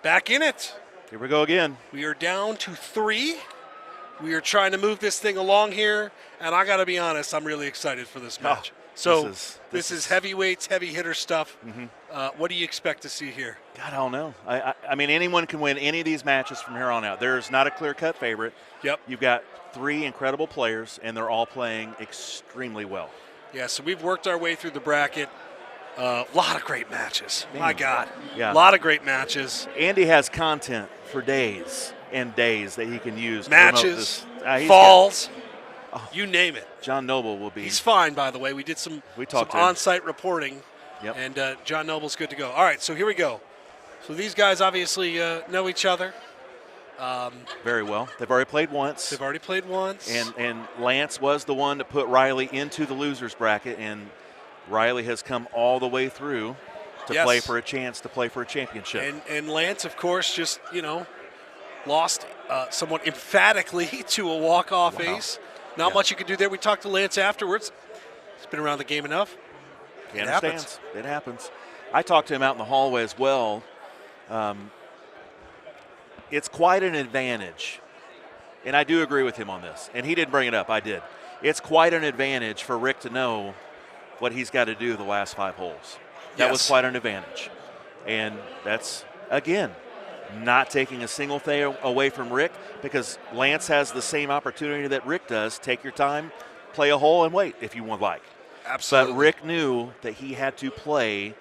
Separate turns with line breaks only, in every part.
Back in it.
Here we go again.
We are down to 3. We are trying to move this thing along here, and I got to be honest, I'm really excited for this match. This is heavyweights, heavy hitter stuff. What do you expect to see here?
God, I don't know. I mean, anyone can win any of these matches from here on out. There's not a clear-cut favorite.
Yep.
You've got 3 incredible players, and they're all playing extremely well.
Yeah, so we've worked our way through the bracket. A lot of great matches.
Man.
My God.
Yeah.
A lot of great matches.
Andy has content for days and days that he can use.
Matches, falls, you name it.
John Noble will be.
He's fine, by the way. We did some on-site reporting, and John Noble's good to go. All right, so here we go. So these guys obviously know each other.
Very well. They've already played once. And Lance was the one that put Riley into the losers bracket, and Riley has come all the way through to play for a chance to play for a championship.
And Lance, of course, just, lost somewhat emphatically to a walk-off ace. Not much you could do there. We talked to Lance afterwards. He's been around the game enough.
He understands. It happens. I talked to him out in the hallway as well. It's quite an advantage, and I do agree with him on this, and he didn't bring it up. I did. It's quite an advantage for Rick to know what he's got to do the last 5 holes. That was quite an advantage. And that's, again, not taking a single thing away from Rick, because Lance has the same opportunity that Rick does. Take your time, play a hole, and wait if you would like.
Absolutely.
But Rick knew that he had to play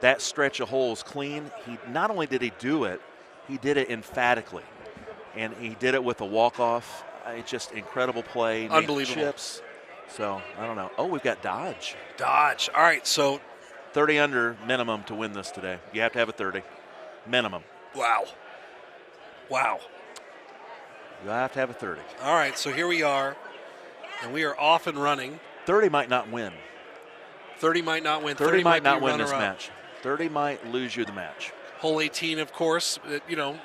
that stretch of holes clean. Not only did he do it, he did it emphatically. And he did it with a walk-off. Just incredible play.
Unbelievable.
Chips. So, I don't know. Oh, we've got Dodge.
All right, so
30 under minimum to win this today. You have to have a 30. Minimum.
Wow.
You have to have a 30.
All right, so here we are, and we are off and running.
30 might not win.
30 might not win.
30 might not win this match. 30 might lose you the match.
Hole 18, of course,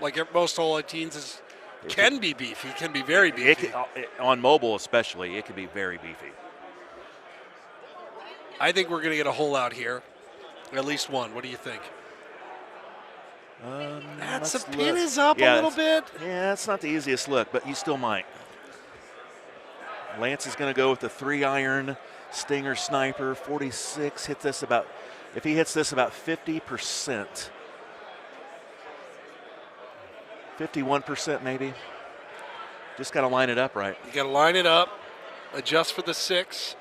like most hole 18s can be beefy. It can be very beefy.
On mobile especially, it can be very beefy.
I think we're going to get a hole out here. At least one. What do you think? The pin is up a little bit.
Yeah, it's not the easiest look, but you still might. Lance is going to go with the 3-iron Stinger Sniper. 46. If he hits this about 50%. 51% maybe. Just got to line it up right.
You got to line it up. Adjust for the 6.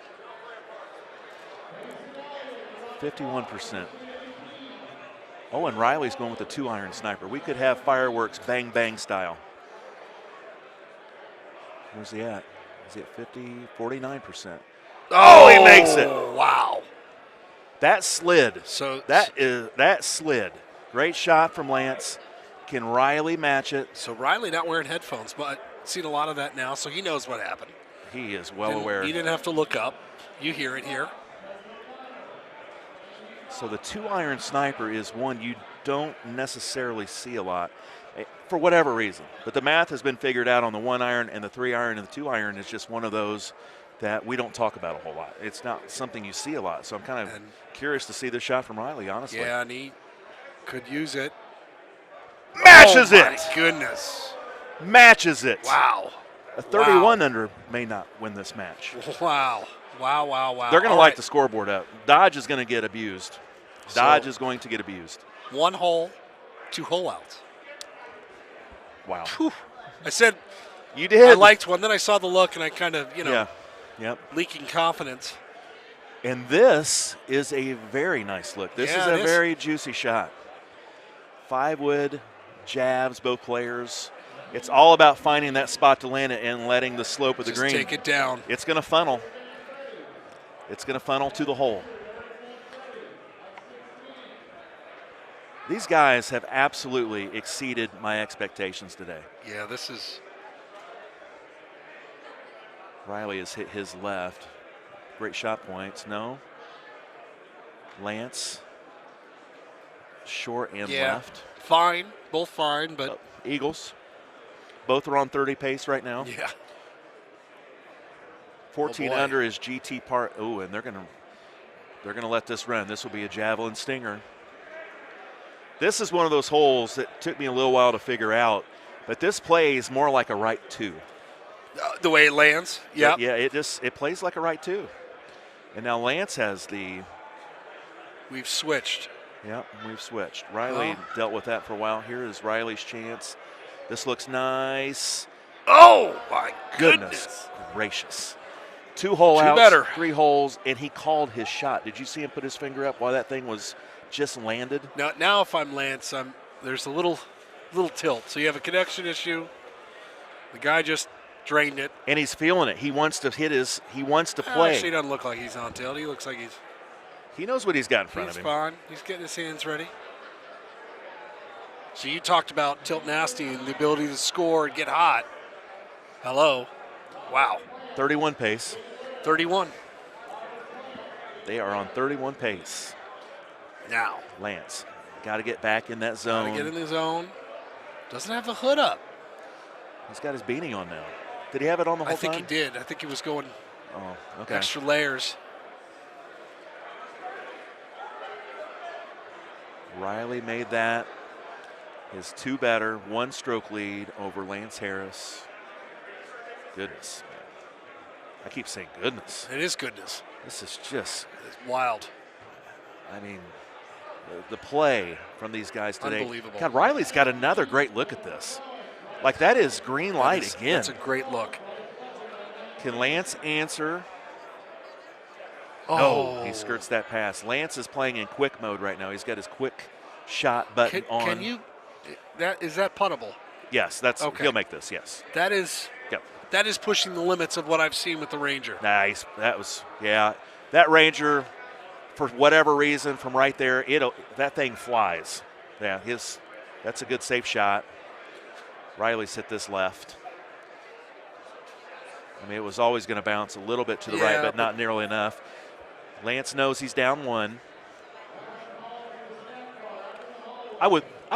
51%. Oh, and Riley's going with the 2-iron Sniper. We could have fireworks bang bang style. Where's he at? Is he at 49%? Oh, he makes it.
Wow.
That slid. That slid. Great shot from Lance. Can Riley match it?
So Riley not wearing headphones, but I've seen a lot of that now, so he knows what happened.
He is well aware.
He didn't have to look up. You hear it here.
So the 2-iron Sniper is one you don't necessarily see a lot for whatever reason. But the math has been figured out on the 1-iron and the 3-iron, and the 2-iron is just one of those that we don't talk about a whole lot. It's not something you see a lot. So I'm kind of curious to see this shot from Riley, honestly.
Yeah, and he could use it.
Matches it.
My goodness.
Matches it.
Wow.
A 31 under may not win this match.
Wow.
They're going to light the scoreboard up. Dodge is going to get abused. Dodge is going to get abused.
1 hole, 2 hole outs.
Wow.
Whew. I said
you did.
I liked one. Then I saw the look, and I kind of, leaking confidence.
And this is a very nice look. This is a very juicy shot. 5-wood, jabs, both players. It's all about finding that spot to land it and letting the slope of the green.
Take it down.
It's going to funnel. It's going to funnel to the hole. These guys have absolutely exceeded my expectations today.
Yeah, this is.
Riley has hit his left. Great shot points. No. Lance. Short and left.
Fine. Both fine, but.
Eagles. Both are on 30 pace right now.
Yeah.
14 under is GT part. Oh, and they're gonna let this run. This will be a javelin stinger. This is one of those holes that took me a little while to figure out, but this plays more like a right 2.
The way it lands? Yeah.
Yeah, it plays like a right 2. And now Lance has the.
We've switched.
Yeah, we've switched. Riley dealt with that for a while. Here is Riley's chance. This looks nice.
Oh, my
Goodness gracious. 2 hole outs,
better.
3 holes, and he called his shot. Did you see him put his finger up while that thing was just landed?
Now if I'm Lance, there's a little tilt. So you have a connection issue. The guy just drained it.
And he's feeling it. He wants to he wants to play.
Actually, he doesn't look like he's on tilt. He looks like
he knows what he's got in front of him.
He's fine. He's getting his hands ready. So you talked about tilt nasty and the ability to score and get hot. Hello. Wow.
31 pace.
31.
They are on 31 pace.
Now.
Lance, got to get back in that zone.
Got to get in the zone. Doesn't have the hood up.
He's got his beanie on now. Did he have it on the whole time?
I think he did. I think he was going
okay.
extra layers.
Riley made that his 2 better, 1 stroke lead over Lance Harris. Goodness, man. I keep saying goodness.
It is goodness.
This is just
it's wild.
I mean, the play from these guys today.
Unbelievable.
God, Riley's got another great look at this. Like, that is green light again.
That's a great look.
Can Lance answer?
Oh.
No, he skirts that pass. Lance is playing in quick mode right now. He's got his quick shot button on.
Can you? Is that puttable?
Yes, that's
okay.
He'll make this. Yes.
That is.
Yep.
That is pushing the limits of what I've seen with the Ranger.
Nice. That Ranger, for whatever reason, from right there, that thing flies. Yeah, that's a good safe shot. Riley's hit this left. I mean, it was always going to bounce a little bit to the right, but not nearly enough. Lance knows he's down 1. I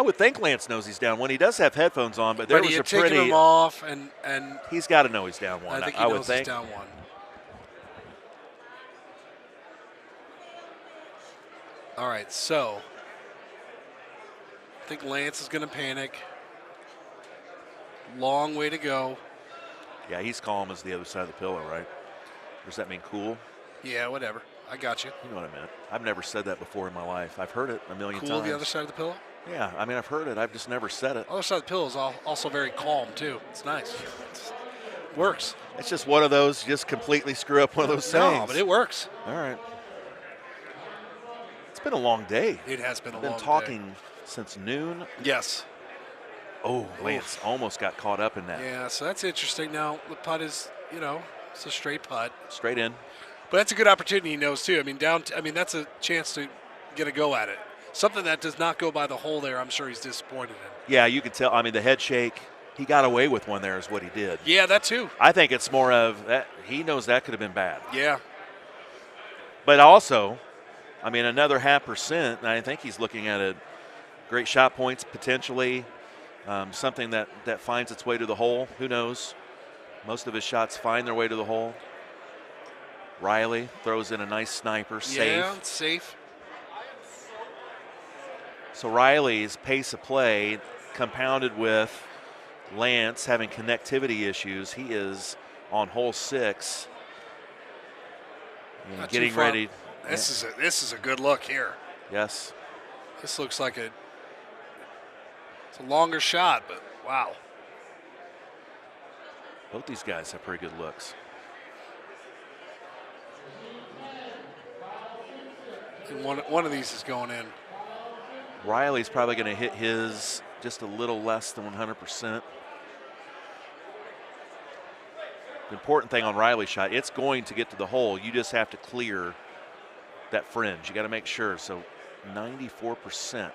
would think Lance knows he's down 1. He does have headphones on, but there was a pretty.
Taking them off, and
he's got to know he's down 1.
I think
I would
knows
think.
He's down 1. All right, so I think Lance is going to panic. Long way to go.
Yeah, he's calm as the other side of the pillow, right? Or does that mean cool?
Yeah, whatever. I got you.
You know what I meant. I've never said that before in my life. I've heard it a million times.
Cool the other side of the pillow?
Yeah, I mean, I've heard it. I've just never said it.
Other side of the pillow is also very calm, too. It's nice. Works.
It's just one of those, just completely screw up one of those sayings.
No, but it works.
All right. It's been a long day.
It has been a long
day. Been talking since noon.
Yes.
Oh, Lance almost got caught up in that.
Yeah, so that's interesting. Now, the putt is, it's a straight putt.
Straight in.
But that's a good opportunity, he knows, too. I mean, that's a chance to get a go at it. Something that does not go by the hole there, I'm sure he's disappointed in.
Yeah, you can tell. I mean, the head shake, he got away with one there is what he did.
Yeah, that too.
I think it's more of that. He knows that could have been bad.
Yeah.
But also, I mean, another 0.5%, and I think he's looking at a great shot points potentially, something that finds its way to the hole. Who knows? Most of his shots find their way to the hole. Riley throws in a nice sniper, safe.
Yeah, it's safe.
So Riley's pace of play compounded with Lance having connectivity issues. He is on hole 6. And getting ready.
This is a good look here.
Yes.
This looks like it's a longer shot, but wow.
Both these guys have pretty good looks.
And one of these is going in.
Riley's probably going to hit his just a little less than 100%. The important thing on Riley's shot, it's going to get to the hole. You just have to clear that fringe. You got to make sure. So 94%.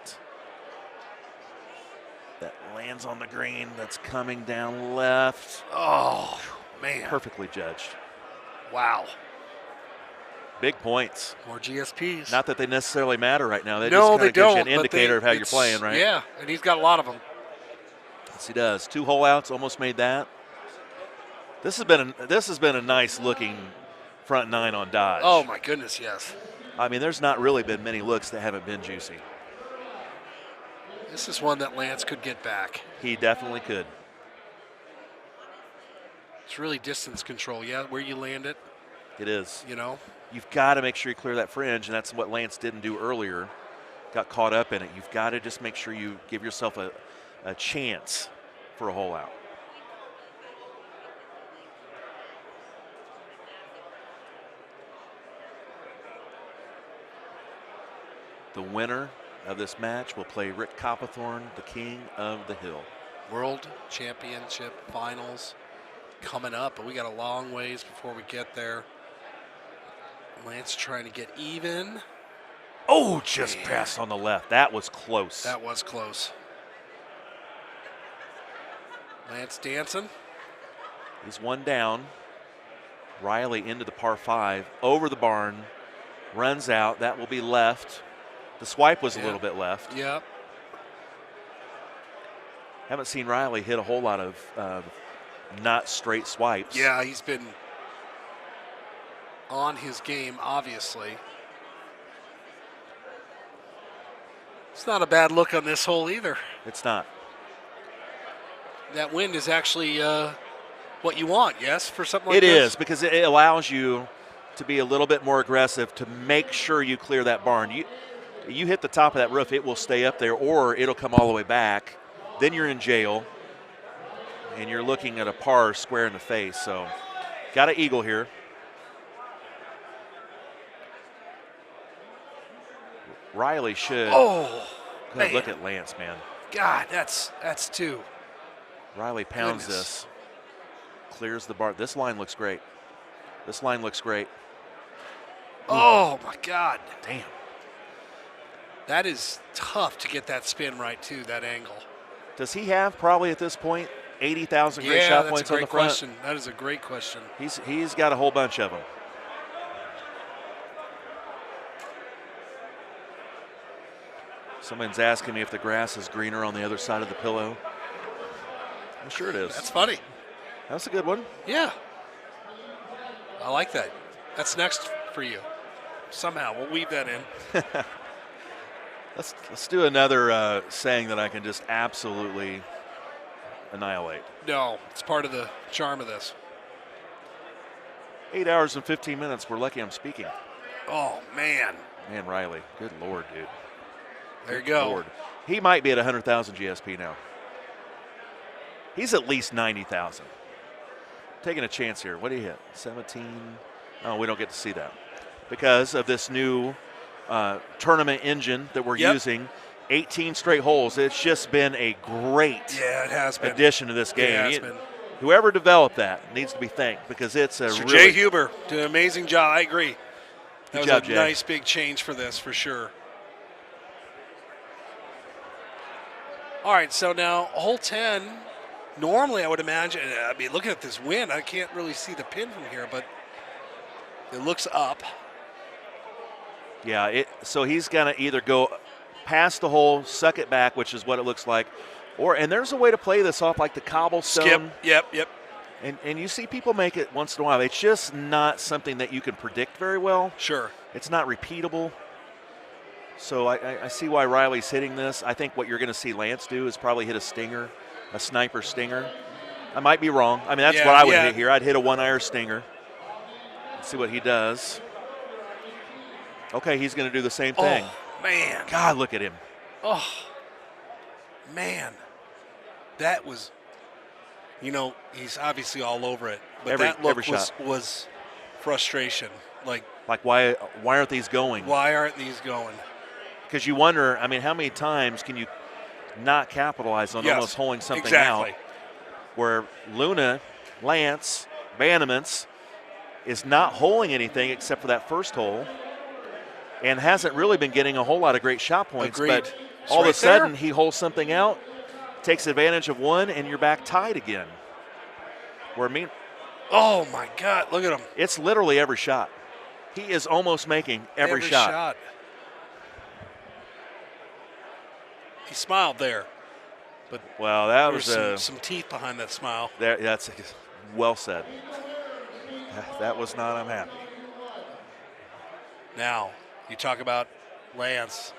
That lands on the green. That's coming down left.
Oh, man.
Perfectly judged.
Wow.
Big points.
More GSPs.
Not that they necessarily matter right now. They
no,
just
they
kind of
don't.
Gives you an indicator of how you're playing, right?
Yeah, and he's got a lot of them.
Yes, he does. 2 hole outs, almost made that. This has been a nice looking front 9 on Dodge.
Oh my goodness, yes.
I mean, there's not really been many looks that haven't been juicy.
This is one that Lance could get back.
He definitely could.
It's really distance control, yeah, where you land it.
It is.
You know?
You've got to make sure you clear that fringe, and that's what Lance didn't do earlier. Got caught up in it. You've got to just make sure you give yourself a chance for a hole out. The winner of this match will play Rick Copperthorne, the king of the hill.
World Championship Finals coming up, but we got a long ways before we get there. Lance trying to get even.
Oh, just passed on the left. That was close.
That was close. Lance dancing.
He's one down. Riley into the par 5, over the barn, runs out. That will be left. The swipe was a little bit left.
Yep.
Haven't seen Riley hit a whole lot of not straight swipes.
Yeah, he's been on his game, obviously. It's not a bad look on this hole either.
It's not.
That wind is actually what you want, yes, for something like this?
It is, because it allows you to be a little bit more aggressive to make sure you clear that barn. You hit the top of that roof, it will stay up there, or it'll come all the way back. Then you're in jail, and you're looking at a par square in the face. So, got an eagle here. Riley should.
Oh,
God, look at Lance, man.
God, that's two.
Riley pounds this, clears the bar. This line looks great. This line looks great.
Oh, my God.
Damn.
That is tough to get that spin right, too, that angle.
Does he have probably at this point 80,000 great shot points on the front?
Question. That is a great question.
He's got a whole bunch of them. Someone's asking me if the grass is greener on the other side of the pillow. I'm sure it is.
That's funny.
That's a good one.
Yeah. I like that. That's next for you. Somehow, we'll weave that in.
Let's do another saying that I can just absolutely annihilate.
No, it's part of the charm of this.
8 hours and 15 minutes. We're lucky I'm speaking.
Oh, man.
Man, Riley. Good Lord, dude.
There you go.
Lord. He might be at 100,000 GSP now. He's at least 90,000. Taking a chance here. What did he hit? 17? Oh, we don't get to see that because of this new tournament engine that we're using. 18 straight holes. It's just been a great
it has been.
addition to this game.
It has been.
Whoever developed that needs to be thanked because it's a
Mr.
really
Jay Huber did an amazing job. I agree. That
Good
was
job,
a
Jay.
nice big change for this, for sure. All right, so now hole 10. Normally, I would imagine, I mean, looking at this wind, I can't really see the pin from here, but it looks up.
Yeah, so he's going to either go past the hole, suck it back, which is what it looks like, and there's a way to play this off like the cobblestone.
Skip, yep.
And you see people make it once in a while. It's just not something that you can predict very well.
Sure.
It's not repeatable. So I see why Riley's hitting this. I think what you're going to see Lance do is probably hit a stinger, a sniper stinger. I might be wrong. I mean, that's what I would hit here. I'd hit a one-iron stinger. Let's see what he does. Okay, he's going to do the same thing.
Oh, man.
God, look at him.
Oh, man. That was, he's obviously all over it. But that look was frustration. Like
why aren't these going?
Why aren't these going?
Because you wonder, I mean, how many times can you not capitalize on almost holing something out? Where Lance, Banaments, is not holing anything except for that first hole and hasn't really been getting a whole lot of great shot points.
Agreed.
But all of a sudden, he holes something out, takes advantage of one, and you're back tied again.
Oh, my God, look at him.
It's literally every shot. He is almost making every shot.
He smiled there. But
that was
some teeth behind that smile.
That's well said. That was not unhappy.
Now, you talk about Lance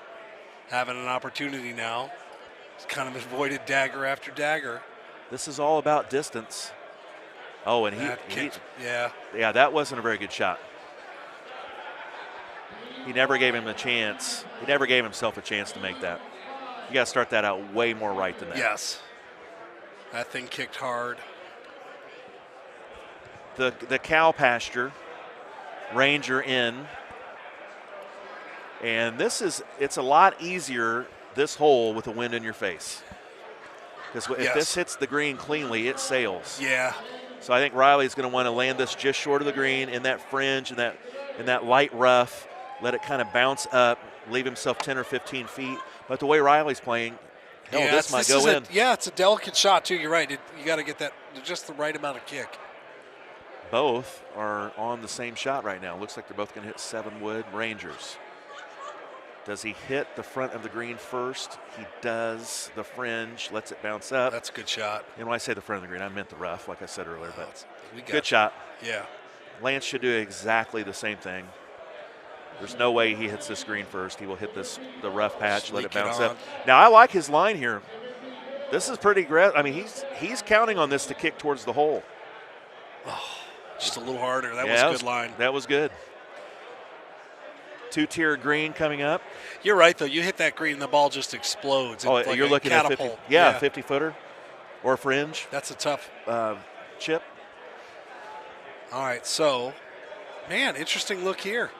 having an opportunity now He's kind of avoided dagger after dagger.
This is all about distance. Oh, and yeah, that wasn't a very good shot. He never gave him a chance. He never gave himself a chance to make that. You got to start that out way more right than that.
Yes. That thing kicked hard.
The cow pasture, Ranger in. And it's a lot easier this hole with the wind in your face. Because if this hits the green cleanly, it sails.
Yeah.
So I think Riley's going to want to land this just short of the green in that fringe and that light rough, let it kind of bounce up, leave himself 10 or 15 feet. But the way Riley's playing, this might go in.
It's a delicate shot, too. You're right. You got to get that just the right amount of kick.
Both are on the same shot right now. Looks like they're both going to hit 7-wood Rangers. Does he hit the front of the green first? He does. The fringe, lets it bounce up.
That's a good shot.
And when I say the front of the green, I meant the rough, like I said earlier. But
good
shot.
Yeah.
Lance should do exactly the same thing. There's no way he hits this green first. He will hit the rough patch, let it bounce up. Now, I like his line here. This is pretty aggressive. I mean, he's counting on this to kick towards the hole.
Oh, just a little harder. That was a good line.
That was good. 2-tier green coming up.
You're right, though. You hit that green and the ball just explodes.
Oh, you're looking at 50. Yeah, 50-footer or fringe.
That's a tough
chip.
All right, so, man, interesting look here.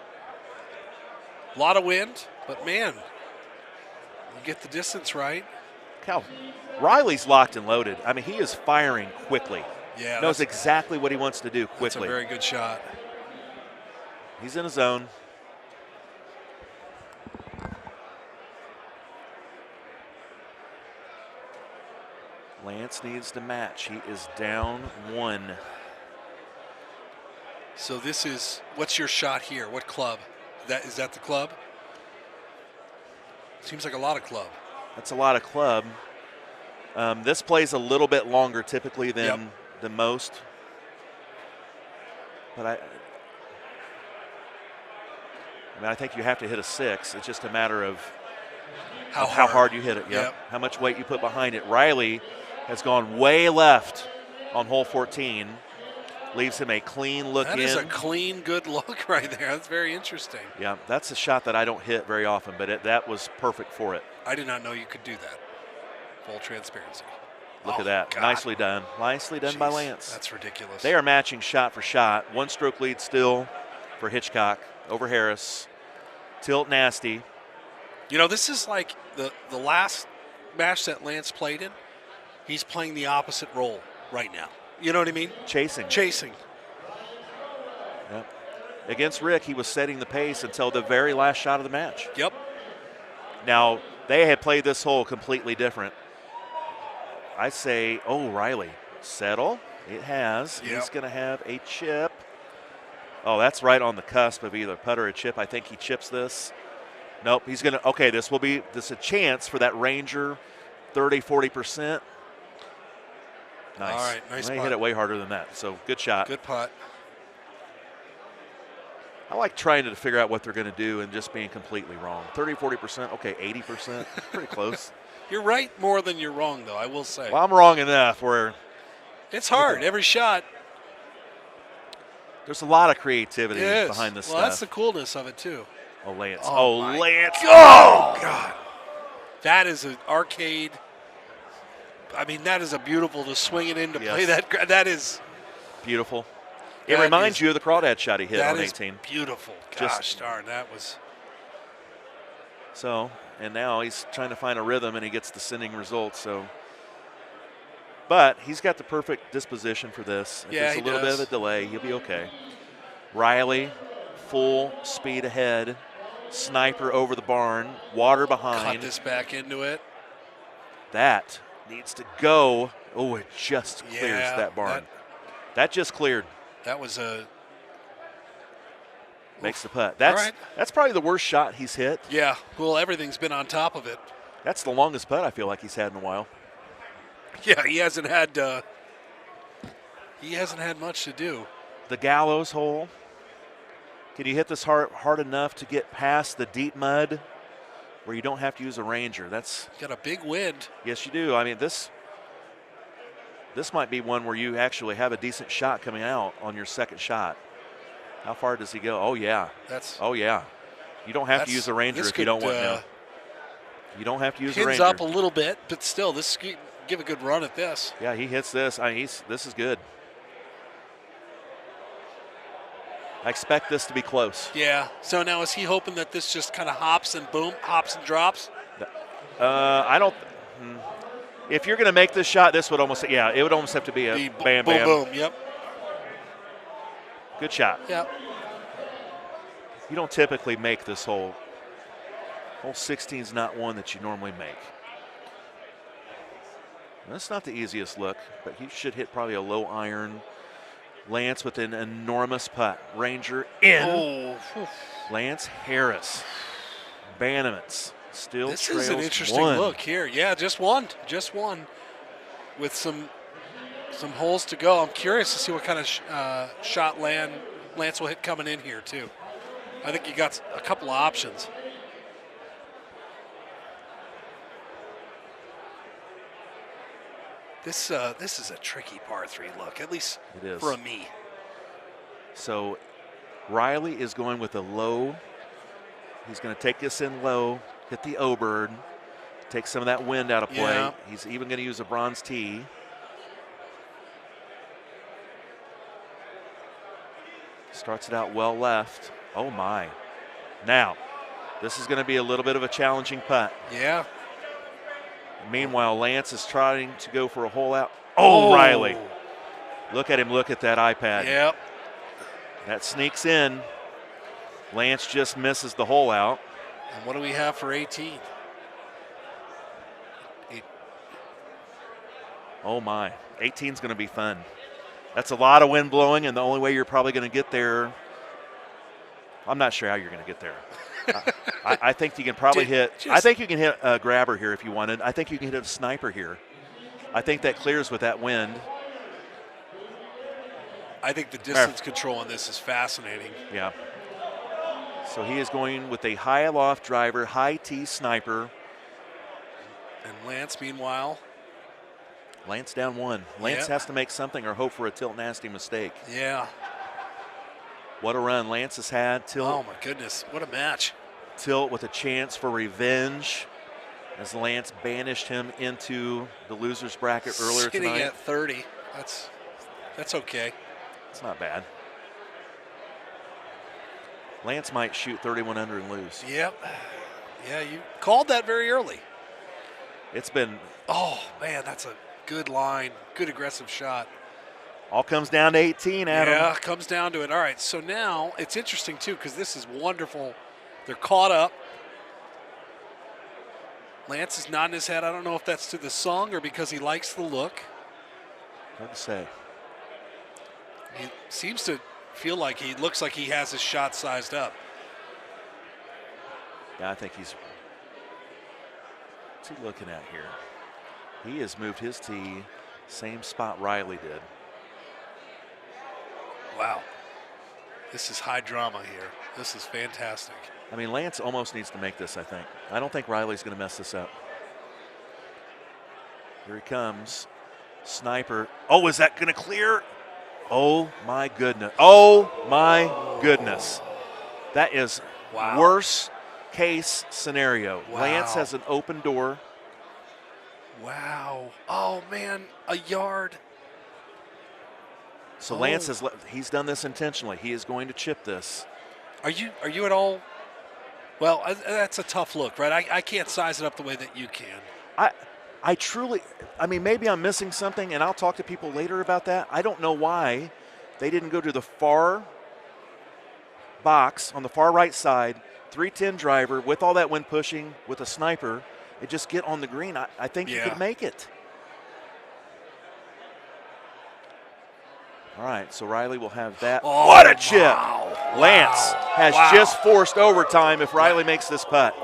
A lot of wind, but, man, you get the distance right.
Riley's locked and loaded. I mean, he is firing quickly.
Yeah.
Knows exactly what he wants to do quickly.
That's a very good shot.
He's in his zone. Lance needs to match. He is down 1.
So this is, what's your shot here? What club? Is that the club? Seems like a lot of club.
That's a lot of club. This plays a little bit longer typically than most. But I think you have to hit a 6. It's just a matter of how hard you hit it. Yep. How much weight you put behind it. Riley has gone way left on hole 14. Leaves him a clean look in.
That is a clean, good look right there. That's very interesting.
Yeah, that's a shot that I don't hit very often, but that was perfect for it.
I did not know you could do that. Full transparency.
Look at that. God. Nicely done. Nicely done by Lance.
That's ridiculous.
They are matching shot for shot. 1-stroke lead still for Hitchcock over Harris. Tilt nasty.
You know, this is like the last match that Lance played in. He's playing the opposite role right now. You know what I mean?
Chasing. Yep. Against Rick, he was setting the pace until the very last shot of the match.
Yep.
Now, they had played this hole completely different. I say, Riley, settle. It has.
Yep.
He's going to have a chip. Oh, that's right on the cusp of either putt or a chip. I think he chips this. Nope, he's going to, okay, this is a chance for that Ranger 30, 40%. Nice.
All right, nice
putt. He
putt.
hit it way harder than that, so good shot.
Good putt.
I like trying to figure out what they're going to do and just being completely wrong. 30, 40%, okay, 80%, pretty close.
You're right more than you're wrong, though, I will say.
Well, I'm wrong enough where.
It's hard, every shot.
There's a lot of creativity behind this stuff.
Well, that's the coolness of it, too.
Oh, Lance.
Lance.
Oh,
God. That is an arcade. I mean, that is a beautiful to swing it in to play that. That is
beautiful. It reminds you of the crawdad shot he hit on 18.
That is beautiful. Gosh darn, that was.
So, and now he's trying to find a rhythm, and he gets the sending result. So, but he's got the perfect disposition for this. If there's a little bit of a delay, he'll be okay. Riley, full speed ahead, sniper over the barn, water behind.
Cut this back into it.
That needs to go. Oh, it just clears that barn. That just cleared.
That was a.
Makes the putt. That's probably the worst shot he's hit.
Yeah. Well, everything's been on top of it.
That's the longest putt I feel like he's had in a while.
Yeah, he hasn't had much to do.
The gallows hole. Can you hit this hard enough to get past the deep mud? where you don't have to use a Ranger. That's
You got a big wind.
Yes, you do. I mean, this might be one where you actually have a decent shot coming out on your second shot. How far does he go? Oh, yeah. Oh, yeah. You don't have to use a Ranger if you don't want to. You don't have to use a Ranger.
Pins up a little bit, but still, this give a good run at this.
Yeah, he hits this. I mean, this is good. I expect this to be close.
Yeah. So now is he hoping that this just kind of hops and drops?
I don't. If you're going to make this shot, this would almost, it would almost have to be a bam, bam.
Boom, boom, yep.
Good shot.
Yep.
You don't typically make this hole. Hole 16 is not one that you normally make. That's not the easiest look, but he should hit probably a low iron. Lance with an enormous putt. Ranger in.
Oh.
Lance Harris. Banaments still
This
trails
is an interesting look here. Yeah, just one. With some holes to go. I'm curious to see what kind of shot Lance will hit coming in here too. I think you got a couple of options. This is a tricky par 3 look, at least
it is.
for me.
So Riley is going with a low. He's going to take this in low, hit the O-bird, take some of that wind out of play.
Yeah.
He's even going to use a bronze tee. Starts it out well left. Oh, my. Now, this is going to be a little bit of a challenging putt.
Yeah.
Meanwhile, Lance is trying to go for a hole out. Oh, Riley. Look at him look at that iPad.
Yep.
That sneaks in. Lance just misses the hole out.
And what do we have for 18?
Oh, my. 18 is going to be fun. That's a lot of wind blowing, and the only way you're probably going to get there, I'm not sure how you're going to get there. I think you can probably I think you can hit a grabber here if you wanted. I think you can hit a sniper here. I think that clears with that wind.
I think the distance control on this is fascinating.
Yeah. So he is going with a high loft driver, high tee sniper.
And Lance, meanwhile.
Lance down one. Lance has to make something or hope for a tilt nasty mistake.
Yeah.
What a run Lance has had. Tilt.
Oh, my goodness. What a match.
Tilt with a chance for revenge as Lance banished him into the loser's bracket earlier
Sitting
tonight.
at 30. That's okay.
It's not bad. Lance might shoot 31 under and lose.
Yep. Yeah, you called that very early.
It's been.
Oh, man, that's a good line. Good aggressive shot.
All comes down to 18, Adam.
Yeah, comes down to it. All right, so now it's interesting, too, because this is wonderful. They're caught up. Lance is nodding his head. I don't know if that's to the song or because he likes the look.
Hard to say.
He seems to feel like he looks like he has his shot sized up.
Yeah, I think he's. What's he looking at here? He has moved his tee, same spot Riley did.
Wow. This is high drama here. This is fantastic.
I mean, Lance almost needs to make this, I think. I don't think Riley's going to mess this up. Here he comes. Sniper. Oh, is that going to clear? Oh, my goodness. Oh, my goodness. That is worst case scenario.
Wow.
Lance has an open door.
Wow. Oh, man, a yard.
So Lance he's done this intentionally. He is going to chip this.
Are you at all? Well, that's a tough look, right? I can't size it up the way that you can.
I truly, I mean, maybe I'm missing something, and I'll talk to people later about that. I don't know why they didn't go to the far box on the far right side, 310 driver with all that wind pushing with a sniper, and just get on the green. I think you could make it. All right, so Riley will have that.
Oh,
what a chip.
Wow.
Lance has just forced overtime if Riley makes this putt.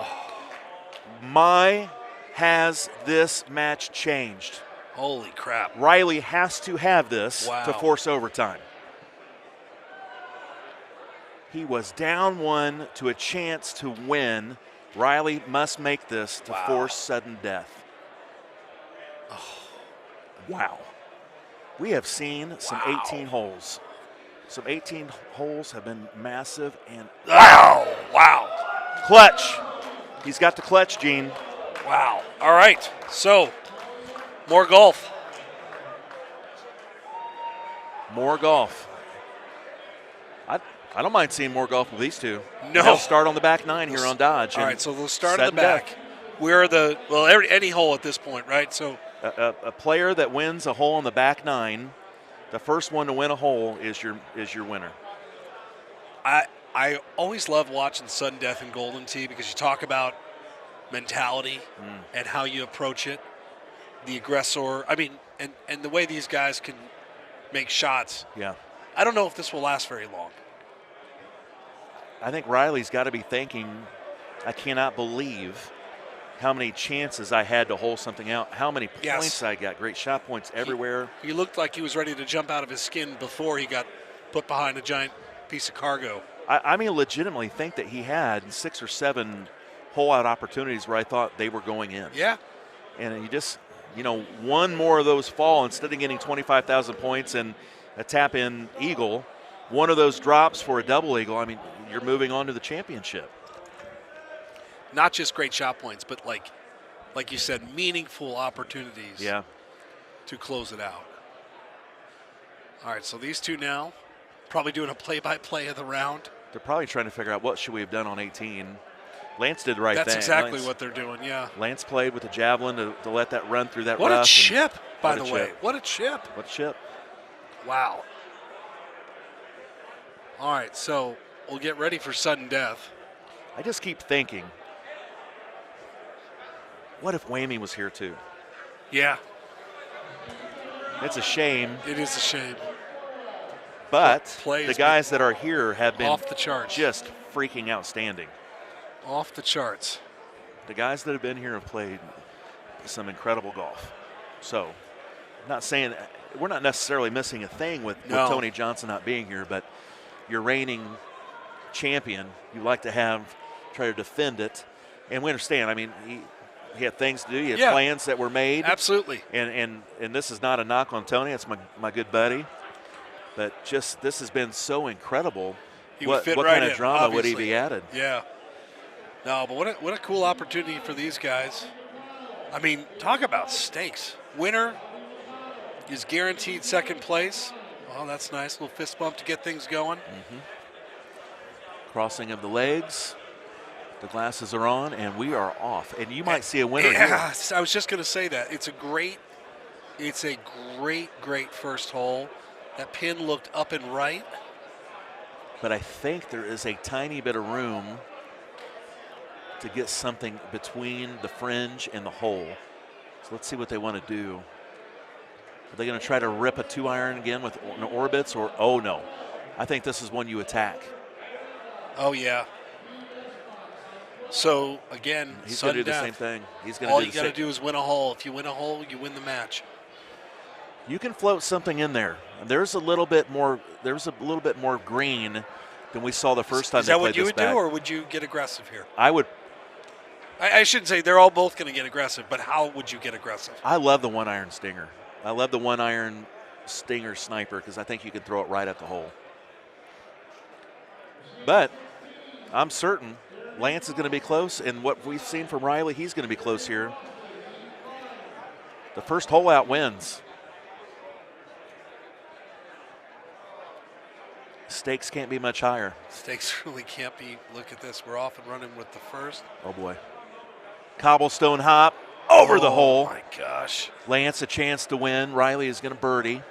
Has this match changed?
Holy crap.
Riley has to have this to force overtime. He was down one to a chance to win. Riley must make this to force sudden death. Oh, wow. We have seen some 18 holes. Some 18 holes have been massive and
wow.
Clutch. He's got the clutch, Gene.
Wow. All right. So, more golf.
More golf. I don't mind seeing more golf with these two.
No.
They'll start on the back nine here on Dodge.
All right, so they'll start on the back. We're any hole at this point, right? So
a player that wins a hole on the back nine, the first one to win a hole is your winner.
I always love watching sudden death in Golden Tee because you talk about mentality and how you approach it, the aggressor. I mean, and the way these guys can make shots.
Yeah.
I don't know if this will last very long.
I think Riley's got to be thinking, I cannot believe how many chances I had to hole something out, how many points I got, great shot points everywhere.
He looked like he was ready to jump out of his skin before he got put behind a giant piece of cargo.
I mean, legitimately think that he had 6 or 7 hole-out opportunities where I thought they were going in.
Yeah.
And you just, one more of those fall, instead of getting 25,000 points and a tap-in eagle, one of those drops for a double eagle, I mean, you're moving on to the championship.
Not just great shot points, but like you said, meaningful opportunities to close it out. All right, so these two now probably doing a play-by-play of the round.
They're probably trying to figure out what should we have done on 18. Lance did the right thing.
That's exactly what they're doing, yeah.
Lance played with the javelin to let that run through that
rough.
What
a chip, by the way. What a chip.
What a chip.
Wow. All right, so we'll get ready for sudden death.
I just keep thinking, what if Whammy was here too?
Yeah.
It's a shame.
It is a shame.
But the guys that are here have been
off the charts.
Just freaking outstanding.
Off the charts.
The guys that have been here have played some incredible golf. So, not saying we're not necessarily missing a thing with Tony Johnson not being here, but your reigning champion, you like to try to defend it. And we understand, I mean, he had things to do. He had plans that were made.
Absolutely.
And this is not a knock on Tony. It's my good buddy. But just this has been so incredible. What kind of drama would he be added?
Yeah. No, but what a cool opportunity for these guys. I mean, talk about stakes. Winner is guaranteed second place. Oh, that's nice. Little fist bump to get things going.
Mm-hmm. Crossing of the legs. The glasses are on, and we are off. And you might see a winner here.
I was just going to say that. It's a great first hole. That pin looked up and right.
But I think there is a tiny bit of room to get something between the fringe and the hole. So let's see what they want to do. Are they going to try to rip a 2-iron again with orbits? Or, oh, no. I think this is one you attack.
Oh, yeah. So, again,
he's going to do the same thing.
All you got to do is win a hole. If you win a hole, you win the match.
You can float something in there. There's a little bit more green than we saw the first time.
Is that what you would do, or would you get aggressive here?
I would.
I shouldn't say they're all both going to get aggressive, but how would you get aggressive?
I love the 1-iron stinger. I love the 1-iron stinger sniper because I think you can throw it right at the hole. But I'm certain Lance is going to be close, and what we've seen from Riley, he's going to be close here. The first hole out wins. Stakes can't be much higher.
Stakes really can't be. Look at this. We're off and running with the first.
Oh, boy. Cobblestone hop over the hole.
Oh, my gosh.
Lance a chance to win. Riley is going to birdie.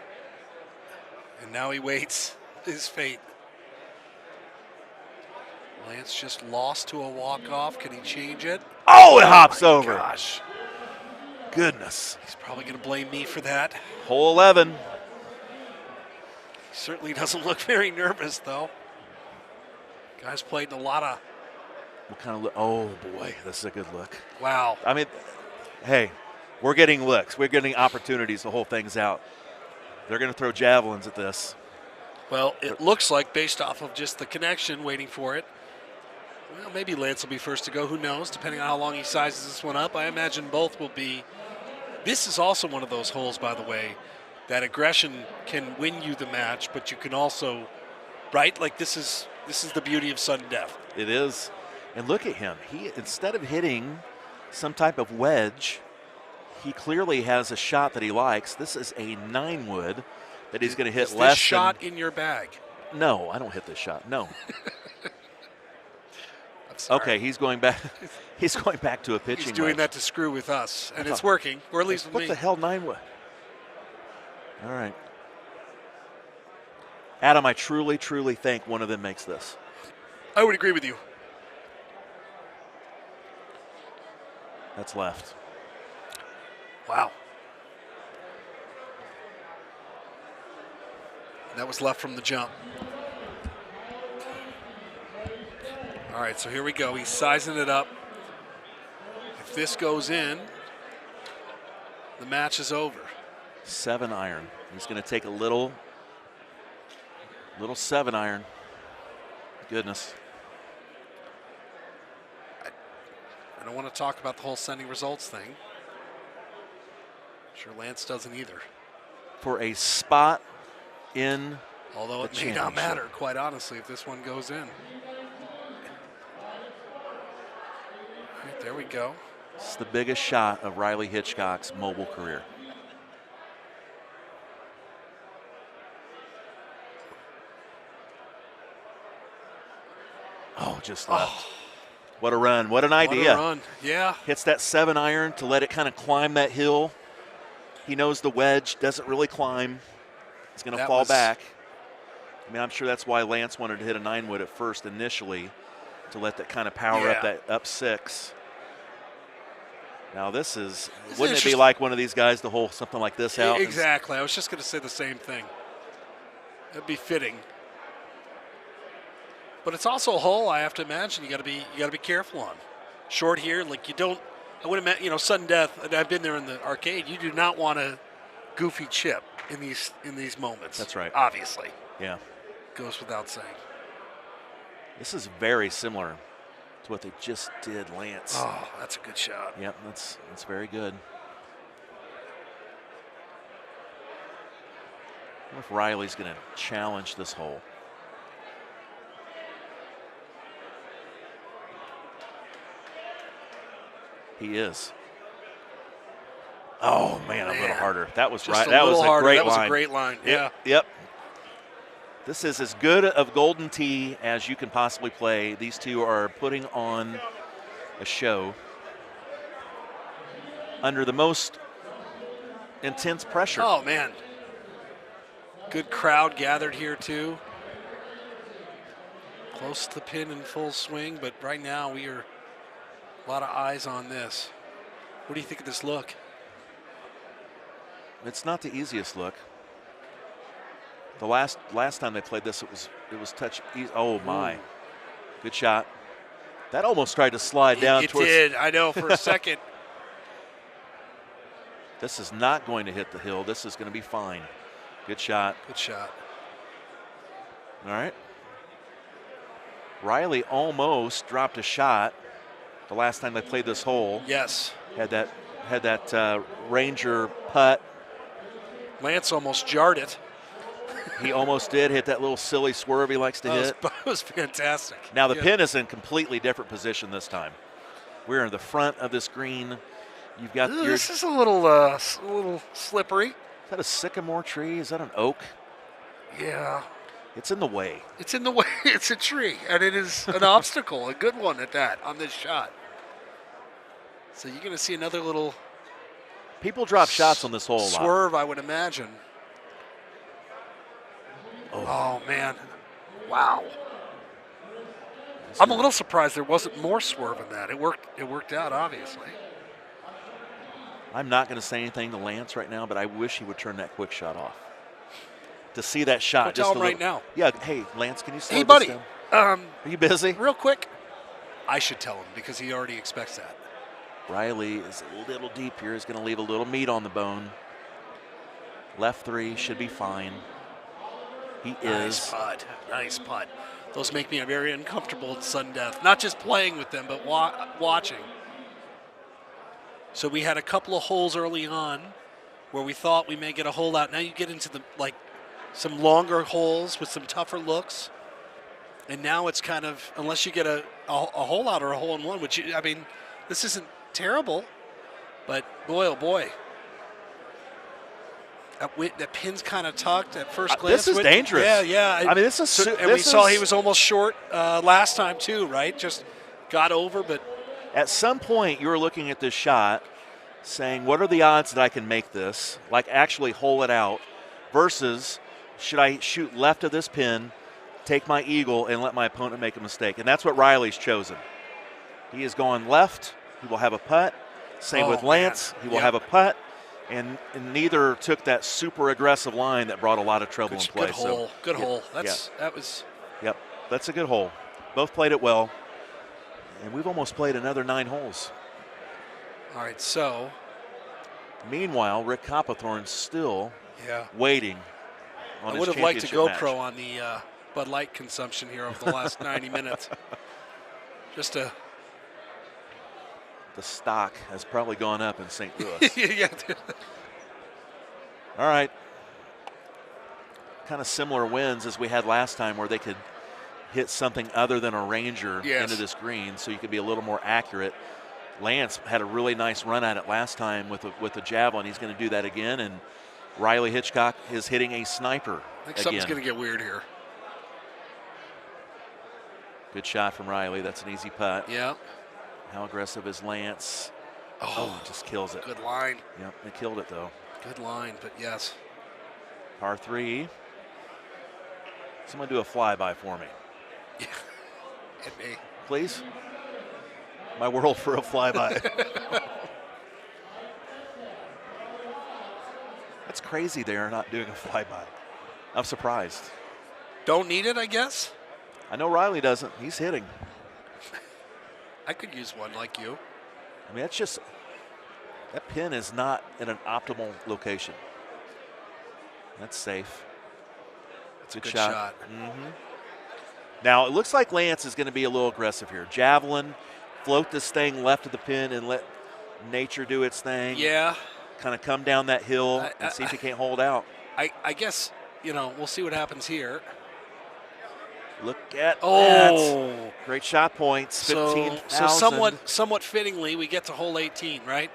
And now he waits his fate. Lance just lost to a walk-off. Can he change it?
Oh, it hops over.
Gosh.
Goodness.
He's probably going to blame me for that.
Hole 11.
He certainly doesn't look very nervous, though. Guy's played a lot of...
What kind of look? Oh, boy. This is a good look.
Wow.
I mean, hey, we're getting looks. We're getting opportunities to hold things out. They're going to throw javelins at this.
Well, it looks like, based off of just the connection, waiting for it, Well, maybe Lance will be first to go. Who knows? Depending on how long he sizes this one up, I imagine both will be. This is also one of those holes, by the way, that aggression can win you the match, but you can also, right? Like this is the beauty of sudden death.
It is. And look at him. He, instead of hitting some type of wedge, he clearly has a shot that he likes. This is a 9-wood that he's going to hit
is
less
this shot in your bag?
No, I don't hit this shot. No.
I'm sorry.
Okay, he's going back. He's going back to a pitching.
He's doing
wedge.
that to screw with us, and it's working, or at least with
what
me.
the hell, 9-wood? All right. Adam, I truly, truly think one of them makes this.
I would agree with you.
That's left.
Wow. That was left from the jump. All right, so here we go. He's sizing it up. If this goes in, the match is over.
7-iron. He's going to take a little 7-iron. Goodness.
I don't want to talk about the whole sending results thing. I'm sure Lance doesn't either.
For a spot in
Although
the
it may not matter, quite honestly, if this one goes in. All right, there we go.
It's the biggest shot of Riley Hitchcock's mobile career. Oh, just left.
Oh,
what a run. What an idea.
what a run. Yeah.
Hits that 7-iron to let it kind of climb that hill. He knows the wedge doesn't really climb. It's going to fall back. I mean, I'm sure that's why Lance wanted to hit a 9-wood at first initially, to let that kind of power up that up 6. Now this is, wouldn't it be like one of these guys to hole something like this out?
Exactly. I was just going to say the same thing. That'd be fitting. But it's also a hole. I have to imagine you got to be careful on. Short here, like you don't. I would imagine, sudden death. And I've been there in the arcade. You do not want a goofy chip in these moments.
That's right.
Obviously.
Yeah.
Goes without saying.
This is very similar to what they just did, Lance.
Oh, that's a good shot.
Yep, that's very good. I wonder if Riley's going to challenge this hole. He is. Oh man, a little harder. That was right. That was a great line.
That was a great line. Yeah.
Yep. This is as good of golden tee as you can possibly play. These two are putting on a show under the most intense pressure.
Oh man. Good crowd gathered here too. Close to the pin in full swing, but right now we are a lot of eyes on this. What do you think of this look?
It's not the easiest look. The last time they played this, it was touch. Oh my, good shot. That almost tried to slide down.
It did. I know for a second.
This is not going to hit the hill. This is going to be fine. Good shot.
Good shot.
All right. Riley almost dropped a shot the last time they played this hole.
Yes.
Had that Ranger putt.
Lance almost jarred it.
He almost did hit that little silly swerve he likes to hit.
That was fantastic.
Now the pin is in completely different position this time. We're in the front of this green. You've got
this is a little slippery.
Is that a sycamore tree? Is that an oak?
Yeah.
It's in the way.
It's in the way. It's a tree, and it is an obstacle, a good one at that, on this shot. So you're going to see another little
people drop shots on this hole a lot.
Swerve, I would imagine. Oh man. Wow. I'm a little surprised there wasn't more swerve in that. It worked out, obviously.
I'm not going to say anything to Lance right now, but I wish he would turn that quick shot off. To see that shot,
I'll
just
tell him right now.
Yeah, hey Lance, can you slow
this
down?
Are
you busy?
Real quick. I should tell him because he already expects that.
Riley is a little deep here. He's going to leave a little meat on the bone. Left 3 should be fine. He is.
Nice putt. Those make me very uncomfortable in sudden death. Not just playing with them, but watching. So we had a couple of holes early on where we thought we may get a hole out. Now you get into some longer holes with some tougher looks. And now it's kind of, unless you get a hole out or a hole in one, which, this isn't terrible, but boy, oh boy. That pin's kind of tucked at first glance.
This is dangerous.
Yeah.
This is.
We saw he was almost short last time too, right? Just got over, but
at some point you were looking at this shot, saying, "What are the odds that I can make this? Like actually hole it out, versus should I shoot left of this pin, take my eagle, and let my opponent make a mistake?" And that's what Riley's chosen. He has gone left. He will have a putt. Same with Lance. He will have a putt. And neither took that super aggressive line that brought a lot of trouble in play.
Good hole. That was.
Yep, that's a good hole. Both played it well, and we've almost played another 9 holes.
All right, so.
Meanwhile, Rick Copperthorne's still waiting on his championship match.
I would have liked to GoPro on the Bud Light consumption here over the last 90 minutes. Just to.
The stock has probably gone up in St. Louis.
Yeah.
All right. Kind of similar wins as we had last time, where they could hit something other than a Ranger into this green, so you could be a little more accurate. Lance had a really nice run at it last time with the javelin. He's going to do that again, and Riley Hitchcock is hitting a sniper
I think something's going to get weird here.
Good shot from Riley. That's an easy putt.
Yeah.
How aggressive is Lance? Oh, just kills it.
Good line.
Yep, they killed it though.
Good line, but yes.
Par 3. Someone do a flyby for me.
Yeah. Hit me.
Please. My world for a flyby. That's crazy they're not doing a flyby. I'm surprised.
Don't need it, I guess.
I know Riley doesn't. He's hitting.
I could use one like you.
I mean, that's just, that pin is not in an optimal location. That's safe.
That's a good shot.
Mm-hmm. Now, it looks like Lance is going to be a little aggressive here. Javelin, float this thing left of the pin and let nature do its thing.
Yeah.
Kind of come down that hill and see if he can't hold out.
I guess, we'll see what happens here.
Look at that. Great shot points, 15,000.
So somewhat fittingly, we get to hole 18, right?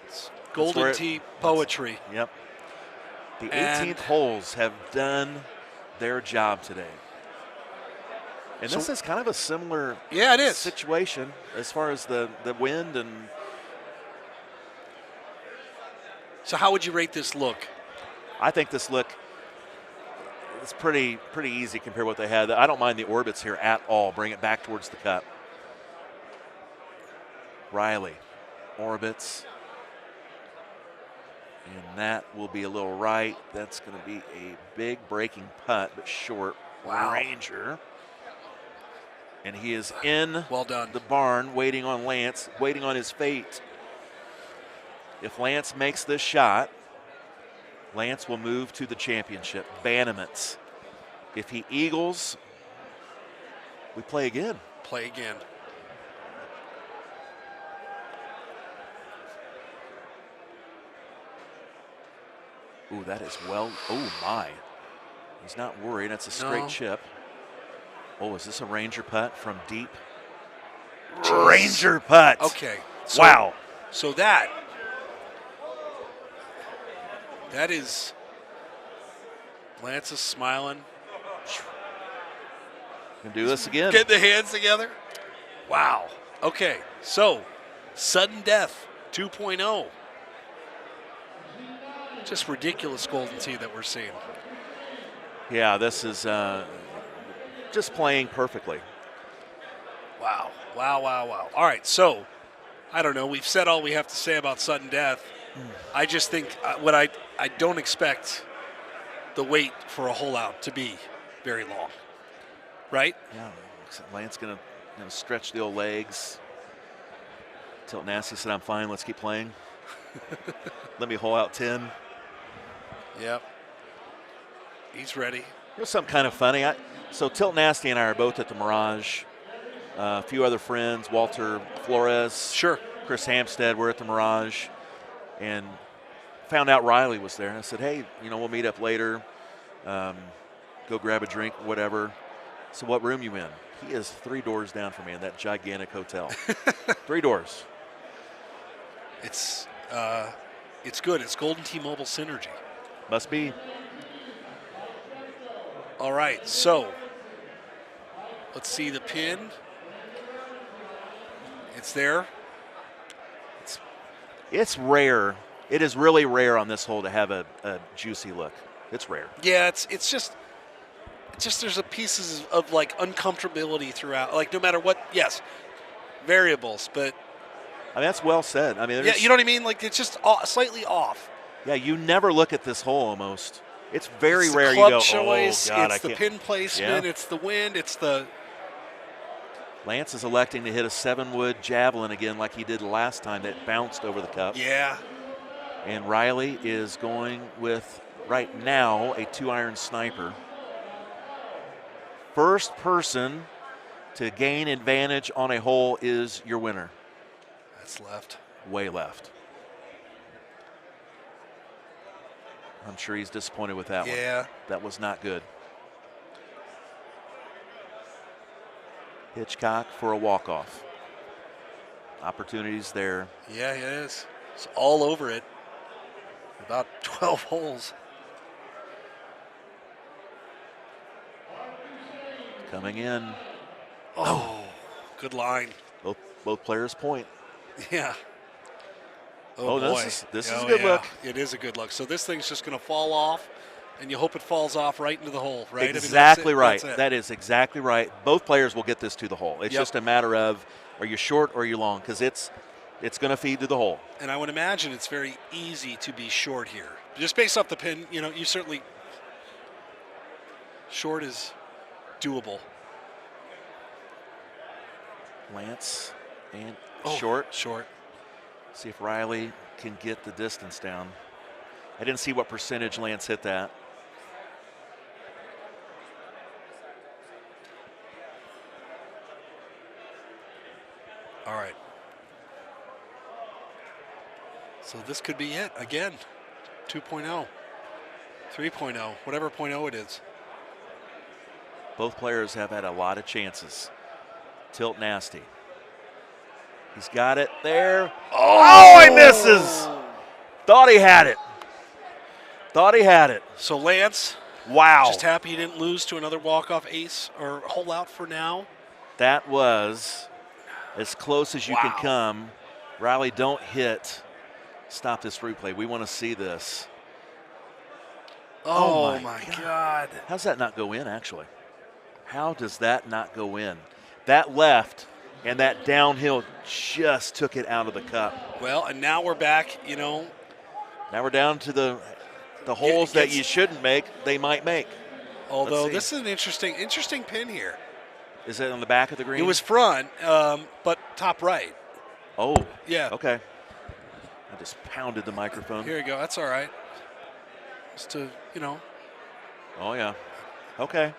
It's Golden Tee poetry.
Yep. The 18th holes have done their job today. And this is kind of a similar situation as far as the wind. And
so how would you rate this look?
I think this look, it's pretty easy compared to what they had. I don't mind the orbits here at all. Bring it back towards the cup. Riley, orbits. And that will be a little right. That's going to be a big breaking putt, but short.
Wow.
Ranger. And he is in
well done.
The barn waiting on Lance, waiting on his fate. If Lance makes this shot, Lance will move to the championship. Banaments. If he eagles, we play again.
Play again.
Ooh, that is well. Oh, my. He's not worried. That's a straight chip. Oh, is this a Ranger putt from deep? Jeez. Ranger putt.
Okay.
So, wow.
So that is, Lance is smiling.
Can do this again.
Get the hands together. Wow. Okay. So, sudden death 2.0. Just ridiculous Golden Tee that we're seeing.
Yeah, this is just playing perfectly.
Wow. Wow, wow, wow. All right, so, I don't know. We've said all we have to say about sudden death. I just think I don't expect the wait for a hole out to be very long, right?
Yeah, Lance going to stretch the old legs. Tilt Nasty said, "I'm fine, let's keep playing." Let me hole out 10.
Yep. He's ready.
It was something kind of funny. So Tilt Nasty and I are both at the Mirage. A few other friends, Walter Flores,
Sure.
Chris Hampstead, were at the Mirage, and found out Riley was there. And I said, hey, we'll meet up later, go grab a drink, whatever. So what room you in? He is 3 doors down from me in that gigantic hotel. 3 doors.
It's good. It's Golden T-Mobile synergy.
Must be.
All right, so let's see the pin. It's there.
It's rare. It is really rare on this hole to have a juicy look. It's rare.
Yeah, it's just there's a pieces of like uncomfortability throughout. Like no matter what, yes, variables, but
I mean that's well said. I mean,
yeah, you know what I mean. Like it's just slightly off.
Yeah, you never look at this hole almost. It's very
it's
rare.
The club
you go,
choice,
oh God,
it's the pin placement, it's the wind, it's the.
Lance is electing to hit a 7-wood javelin again like he did last time that bounced over the cup.
Yeah.
And Riley is going with, right now, a 2-iron sniper. First person to gain advantage on a hole is your winner.
That's left.
Way left. I'm sure he's disappointed with that one.
Yeah.
That was not good. Hitchcock for a walk-off. Opportunities there.
Yeah, it is. It's all over it. About 12 holes.
Coming in.
Oh, good line.
Both players point.
Yeah.
Oh,
boy.
This is a good look.
It is a good look. So this thing's just going to fall off, and you hope it falls off right into the hole, right?
Exactly right.
That's it.
That is exactly right. Both players will get this to the hole. It's just a matter of, are you short or are you long? Because it's going to feed to the hole.
And I would imagine it's very easy to be short here. Just based off the pin, you certainly, short is doable.
Lance and
Short.
See if Riley can get the distance down. I didn't see what percentage Lance hit that.
All right. So this could be it again. 2.0, 3.0, whatever .0 it is.
Both players have had a lot of chances. Tilt Nasty. He's got it there. Oh, he misses. Thought he had it.
So Lance,
wow.
Just happy he didn't lose to another walk-off ace or hole out for now.
That was as close as you can come. Riley, don't hit. Stop this replay. We want to see this.
Oh my God.
How's that not go in, actually? How does that not go in? That left and that downhill just took it out of the cup.
Well, and now we're back,
Now we're down to the holes that you shouldn't make, they might make.
Although this is an interesting pin here.
Is it on the back of the green?
It was front, but top right.
Oh.
Yeah.
Okay. I just pounded the microphone.
Here you go. That's all right. Just to,
Oh, yeah. Okay.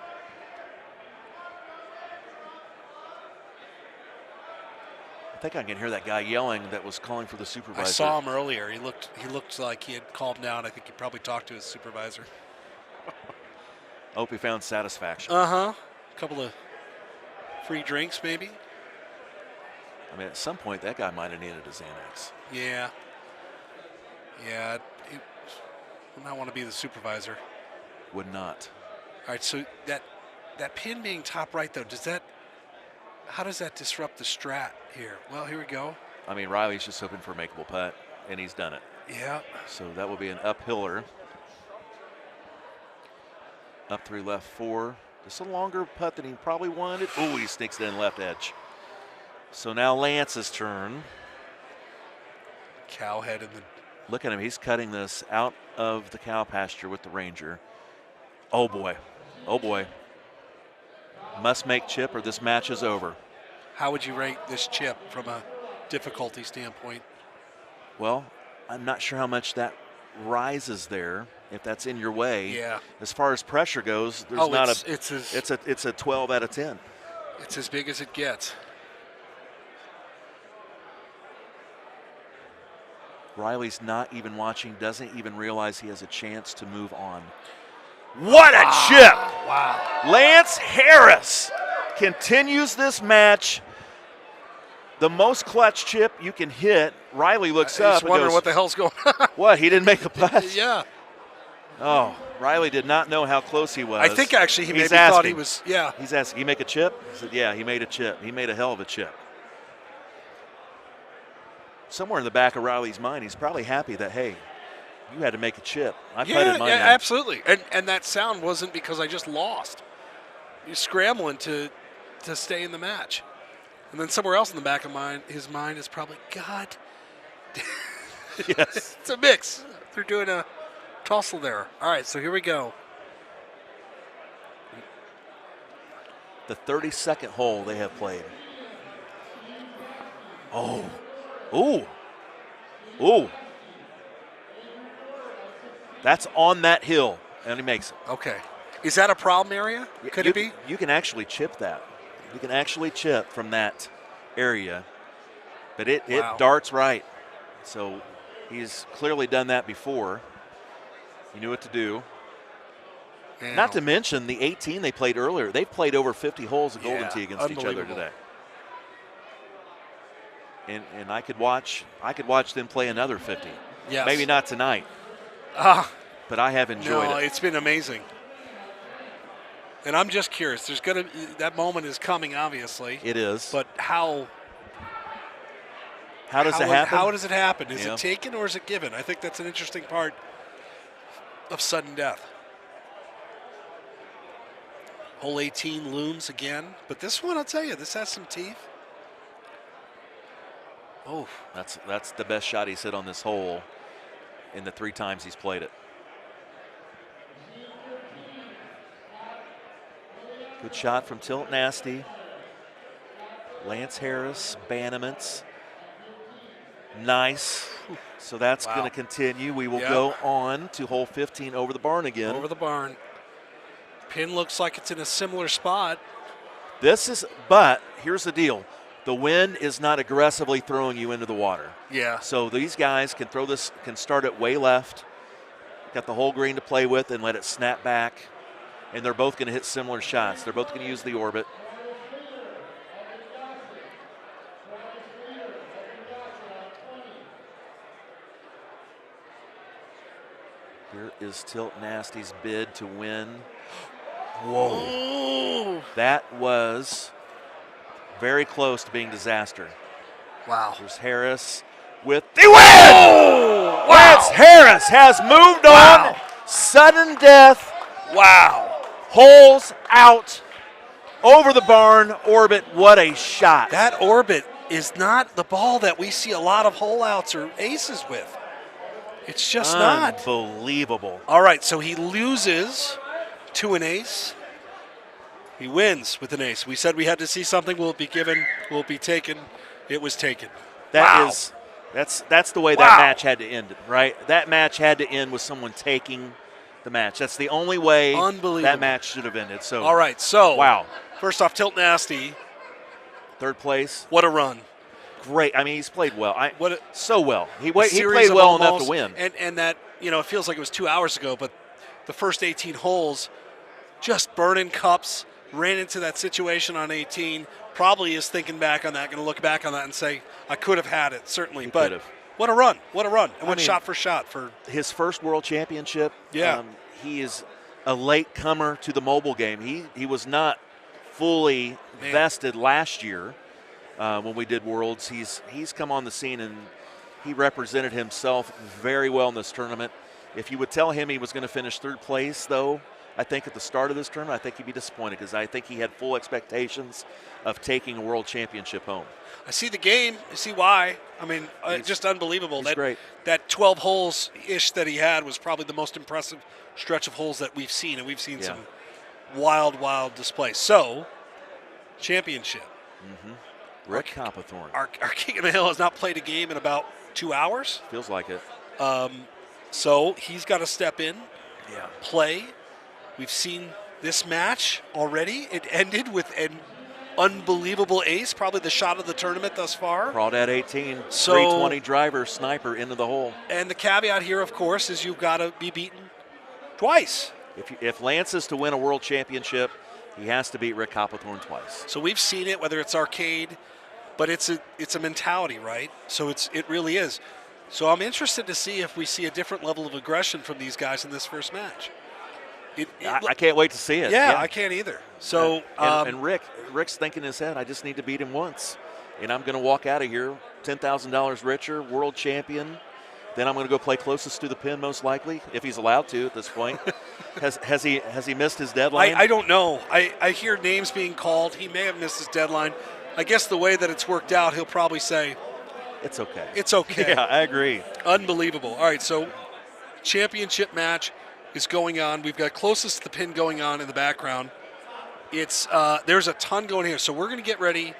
I think I can hear that guy yelling that was calling for the supervisor.
I saw him earlier. He looked like he had calmed down. I think he probably talked to his supervisor.
I hope he found satisfaction.
A couple of free drinks, maybe.
I mean, at some point, that guy might have needed a Xanax.
Yeah. Yeah. He would not want to be the supervisor.
Would not.
All right. So that pin being top right, though, how does that disrupt the strat here? Well, here we go.
I mean, Riley's just hoping for a makeable putt, and he's done it.
Yeah.
So that will be an uphiller. Up 3, left 4. Just a longer putt than he probably wanted. Oh, he sneaks it in left edge. So now Lance's turn.
Cowhead in the.
Look at him. He's cutting this out of the cow pasture with the Ranger. Oh, boy. Oh, boy. Must make chip or this match is over.
How would you rate this chip from a difficulty standpoint?
Well, I'm not sure how much that rises there. if that's in your way.
Yeah.
As far as pressure goes, there's it's a 12 out of 10.
It's as big as it gets.
Riley's not even watching, doesn't even realize he has a chance to move on. What a chip!
Wow.
Lance Harris continues this match. The most clutch chip you can hit. Riley looks up and
wondering
goes,
what the hell's going on.
What, he didn't make a putt?
Yeah.
Oh, Riley did not know how close he was.
I think actually he maybe
asking.
thought he was, yeah.
He's asking, he make a chip? He said, yeah, he made a chip. He made a hell of a chip. Somewhere in the back of Riley's mind, he's probably happy that, hey, you had to make a chip. I putted mine out.
Absolutely. And that sound wasn't because I just lost. You're scrambling to stay in the match. And then somewhere else in the back of his mind is probably, God.
Yes.
It's a mix. They're doing a tussle there. All right, so here we go.
The 32nd hole they have played. Oh. Ooh. Ooh. That's on that hill, and he makes it.
Okay. Is that a problem area? Could it be?
You can actually chip that. You can actually chip from that area, but it darts right. So he's clearly done that before. He knew what to do.
Man.
Not to mention the 18 they played earlier. They've played over 50 holes of Golden Tee against each other today. And I could watch them play another 50.
Yes.
Maybe not tonight. But I have enjoyed it.
No, it's been amazing. And I'm just curious. That moment is coming, obviously.
It is.
But how
does it happen?
How does it happen? Is it taken or is it given? I think that's an interesting part of sudden death. Hole 18 looms again. But this one, I'll tell you, this has some teeth. Oh.
That's the best shot he's hit on this hole in the 3 times he's played it. Good shot from Tilt Nasty. Lance Harris, Banaments. Nice. So that's going to continue. We will go on to hole 15 over the barn again.
Over the barn. Pin looks like it's in a similar spot.
But here's the deal. The wind is not aggressively throwing you into the water.
Yeah.
So these guys can start it way left, got the whole green to play with, and let it snap back. And they're both going to hit similar shots. They're both going to use the orbit. Here is Tilt Nasty's bid to win. Whoa.
Ooh.
That was very close to being disaster.
Wow.
There's Harris with the win! Oh, wow. Lance Harris has moved on. Sudden death.
Wow.
Holes out over the barn orbit. What a shot.
That orbit is not the ball that we see a lot of hole outs or aces with. It's just not.
Unbelievable.
All right, so he loses to an ace. He wins with an ace. We said we had to see something. Will it be given? Will it be taken? It was taken.
That's the way that match had to end, right? That match had to end with someone taking the match. That's the only way that match should have ended. So
all right, so
wow.
First off, Tilt Nasty.
3rd place.
What a run.
Great. I mean, he's played well. So well. He
played
well enough to win.
And that, it feels like it was 2 hours ago, but the first 18 holes, just burning cups, ran into that situation on 18, probably is thinking back on that, going to look back on that and say, I could have had it, certainly. But what a run. What a run. And went shot for shot. For
his first world championship.
Yeah.
He is a late comer to the mobile game. He was not fully vested last year. When we did Worlds, he's come on the scene and he represented himself very well in this tournament. If you would tell him he was going to finish 3rd place, though, I think at the start of this tournament, I think he'd be disappointed because I think he had full expectations of taking a world championship home. I
see the game. I see why. I mean, just unbelievable.
He's great.
That 12 holes-ish that he had was probably the most impressive stretch of holes that we've seen, and we've seen some wild, wild displays. So, championship.
Mm-hmm. Rick Copperthorne.
Our King of the Hill has not played a game in about 2 hours.
Feels like it.
So he's got to step in play. We've seen this match already. It ended with an unbelievable ace, probably the shot of the tournament thus far.
Crawdad 18,
So,
320 driver, sniper into the hole.
And the caveat here, of course, is you've got to be beaten twice.
If Lance is to win a world championship, he has to beat Rick Copplethorne twice.
So we've seen it, whether it's arcade, but it's a mentality, right? So it really is. So I'm interested to see if we see a different level of aggression from these guys in this first match.
I can't wait to see it.
Yeah, I can't either. So
and Rick's thinking in his head, I just need to beat him once, and I'm going to walk out of here $10,000 richer, world champion. Then I'm going to go play closest to the pin, most likely, if he's allowed to at this point. has he missed his deadline?
I don't know. I hear names being called. He may have missed his deadline. I guess the way that it's worked out, he'll probably say,
it's okay.
It's okay.
Yeah, I agree.
Unbelievable. All right, so championship match is going on. We've got closest to the pin going on in the background. It's there's a ton going here. So we're going to get ready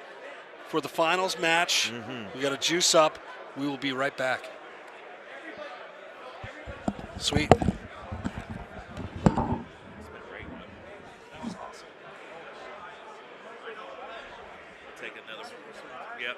for the finals match. We got to juice up. We will be right back. Sweet.
It's been great. That was awesome. Take another one. Yep.